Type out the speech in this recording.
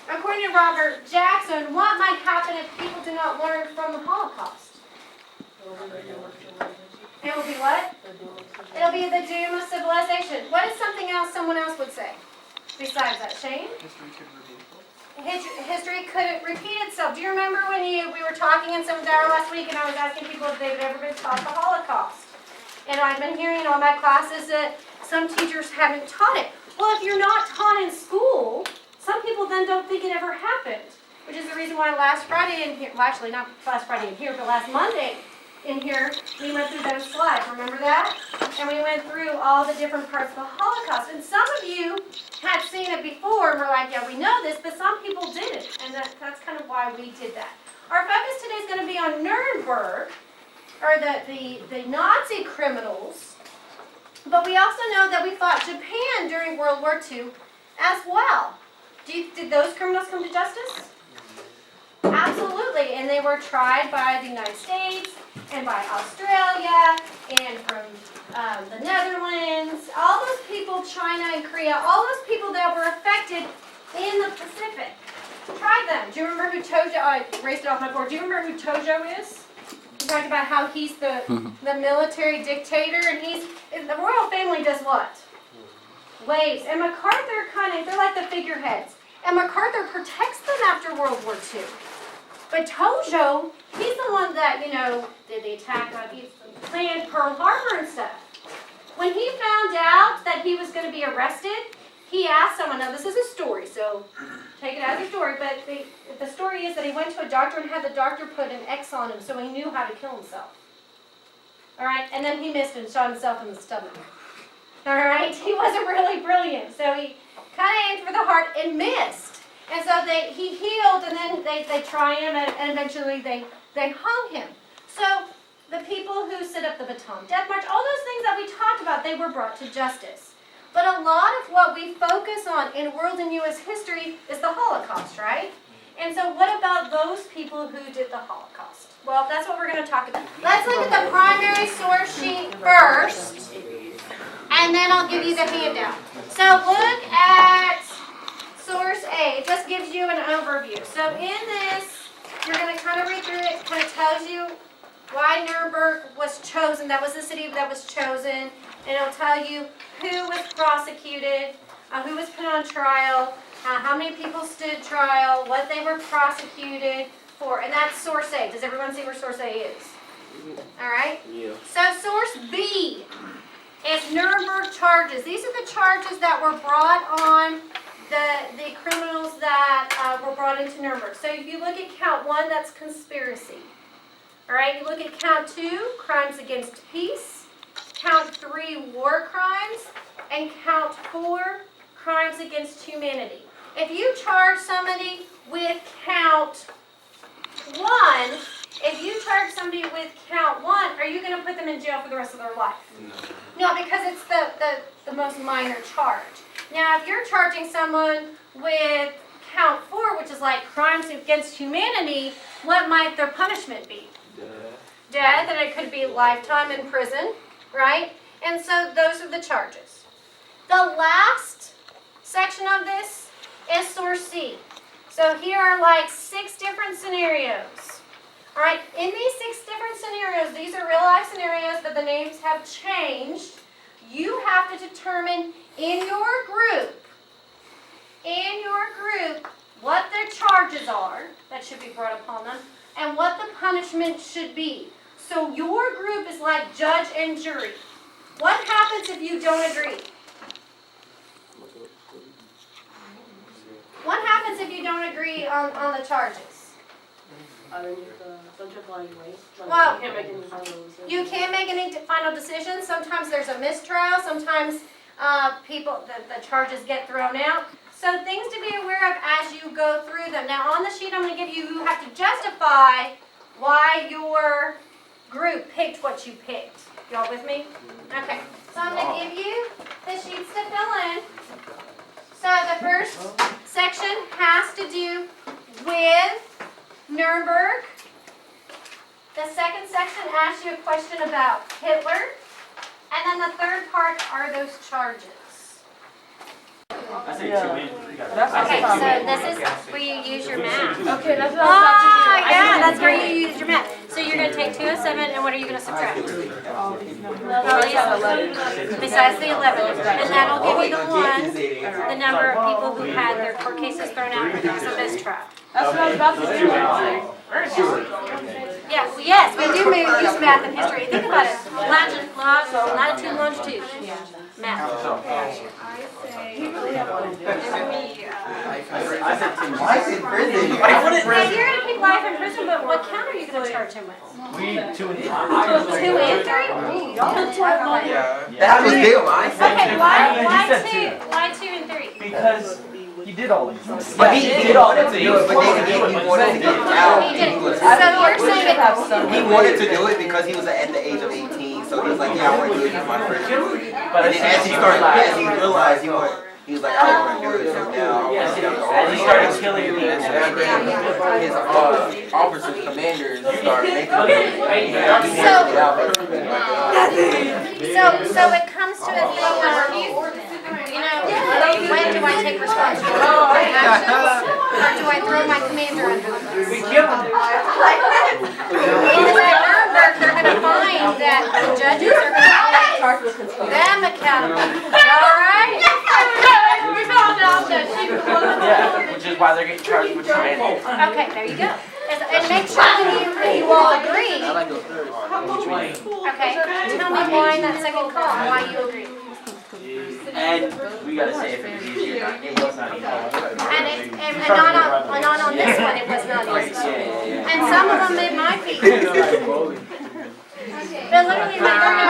According to Robert Jackson, what might happen if people do not learn from the Holocaust? It will be what? It'll be the doom of civilization. What is something else someone else would say besides that, Shane? History couldn't repeat itself. Do you remember when we were talking in Seventh Hour last week and I was asking people if they've ever been taught the Holocaust? And I've been hearing in all my classes that some teachers haven't taught it. Well, if you're not taught in school, some people then don't think it ever happened, which is the reason why last Friday in here, well actually not last Friday in here, but last Monday in here, we went through those slides. Remember that? And we went through all the different parts of the Holocaust. And some of you had seen it before and were like, yeah, we know this, but some people didn't. And that's kind of why we did that. Our focus today is going to be on Nuremberg, or the Nazi criminals. But we also know that we fought Japan during World War II as well. Did those criminals come to justice? Absolutely. And they were tried by the United States and by Australia and from the Netherlands. All those people, China and Korea, all those people that were affected in the Pacific. Tried them. Do you remember who Tojo, I erased it off my board. Do you remember who Tojo is? We talked about how he's the military dictator, and the royal family does what? Waves. And MacArthur they're like the figureheads. And MacArthur protects them after World War II. But Tojo, he's the one that, did the attack, he planned Pearl Harbor and stuff. When he found out that he was going to be arrested, he asked someone, now this is a story, so take it as a story, but the story is that he went to a doctor and had the doctor put an X on him so he knew how to kill himself. All right, and then he missed and shot himself in the stomach. All right, he wasn't really brilliant, so he kind of aimed for the heart and missed. And so he healed, and then they try him, and eventually they hung him. So the people who set up the Bataan Death March, all those things that we talked about, they were brought to justice. But a lot of what we focus on in world and U.S. history is the Holocaust, right? And so what about those people who did the Holocaust? Well, that's what we're going to talk about. Let's look at the primary source sheet first, and then I'll give you the handout. So look at source A. It just gives you an overview. So in this, you're going to kind of read through it. It kind of tells you why Nuremberg was chosen. That was the city that was chosen. And it'll tell you who was prosecuted, who was put on trial, how many people stood trial, what they were prosecuted for. And that's source A. Does everyone see where source A is? All right? Yeah. So source B is Nuremberg charges. These are the charges that were brought on the criminals that were brought into Nuremberg. So if you look at count 1, that's conspiracy. All right? You look at count 2, crimes against peace. Count 3, war crimes, and count 4, crimes against humanity. If you charge somebody with count 1, are you going to put them in jail for the rest of their life? No, because it's the most minor charge. Now, if you're charging someone with count 4, which is like crimes against humanity, what might their punishment be? Death, and it could be lifetime in prison. Right? And so those are the charges. The last section of this is source C. So here are like 6 different scenarios. All right? In these 6 different scenarios, these are real life scenarios, but the names have changed. You have to determine in your group, what their charges are that should be brought upon them, and what the punishment should be. So your group is like judge and jury. What happens if you don't agree? What happens if you don't agree on the charges? Well, you can't make any final decisions. Sometimes there's a mistrial. Sometimes the charges get thrown out. So things to be aware of as you go through them. Now on the sheet I'm going to give you, you have to justify why your group picked what you picked. Y'all with me? Okay. So I'm going to give you the sheets to fill in. So the first section has to do with Nuremberg. The second section asks you a question about Hitler. And then the third part are those charges. I say 2 minutes. Okay, so this is where you use your math. Okay, that's what I was about to do. Yeah, that's where you use your math. So you're going to take 207, and what are you going to subtract? Besides the 11. And that'll give you the number of people who had their court cases thrown out because of mistrial. That's what I was about to do. Yeah, well, yes, we do use math and history. Think about it. Latitude, longitude. Math. Life in prison. Now, you're going to keep life in prison, but what count are you going to charge him with? 2 and 3. 2 and 3? That was them. I said Okay, why 2 and 3? Because he did all these. But he wanted to do it, but then he wanted to get out. He did. So you're saying that He wanted to do it because he was at the age of 18, so he was like, yeah, I want to do it for my first year. And then as he realized he was like, I don't want to do it, so now As he started killing me. his officers, commanders started making him So it comes to a thing where, when do I take responsibility for my actions, or do I throw my commander under the bus? We killed him. Because at Nuremberg, they're going to find that the judges are going to hold them accountable. All right? We found out that she was one of the Yeah, which is why they're getting charged with trying. Okay, there you go. And make sure that you all agree. Okay, tell me why in that second call, why you agree. And we gotta say if it was easier. It was not easy. And not on this one, it was not easy. And some of them, it might be. But literally, they don't